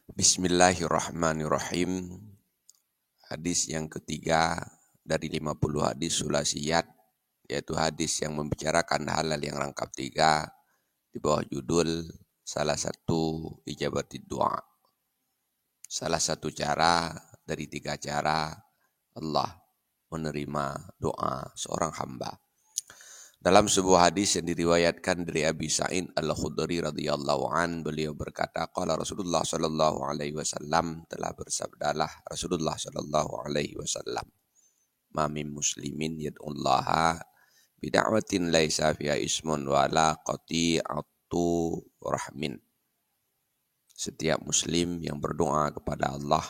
Bismillahirrahmanirrahim. Hadis yang ketiga dari 50 hadis sulasiyat, yaitu hadis yang membicarakan halal yang rangkap tiga di bawah judul salah satu ijabati doa. Salah satu cara dari tiga cara Allah menerima doa seorang hamba. Dalam sebuah hadis yang diriwayatkan dari Abi Sa'id Al-Khudri radhiyallahu an, beliau berkata, qala Rasulullah sallallahu alaihi wasallam, telah bersabdalah Rasulullah sallallahu alaihi wasallam, ma min muslimin yad'ullaha bida'watin laisa fiha ismun wala qati'atu rahmin. Setiap muslim yang berdoa kepada Allah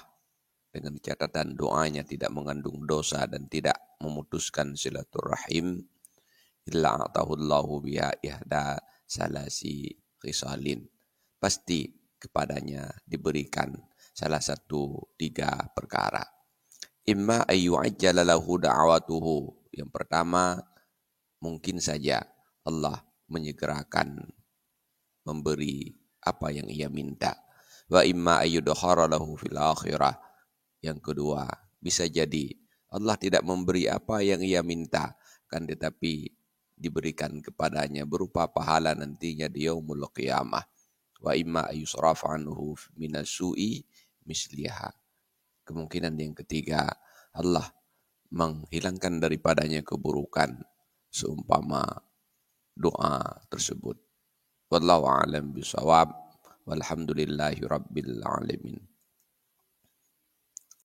dengan catatan doanya tidak mengandung dosa dan tidak memutuskan silaturahim, illa atahullahu biha ihda salasi khisalin, pasti kepadanya diberikan salah satu tiga perkara. Imma ayyu'ajjala lahu da'awatuhu, yang pertama mungkin saja Allah menyegerakan memberi apa yang ia minta. Wa imma ayyudkhara lahu fil akhirah, yang kedua bisa jadi Allah tidak memberi apa yang ia minta, kan tetapi diberikan kepadanya berupa pahala nantinya di yaumul qiyamah. Wa imma ayusrafa anhu minasu'i misliha, kemungkinan yang ketiga Allah menghilangkan daripadanya keburukan seumpama doa tersebut. Wallahu a'lam bishawab. Walhamdulillahi rabbil alamin.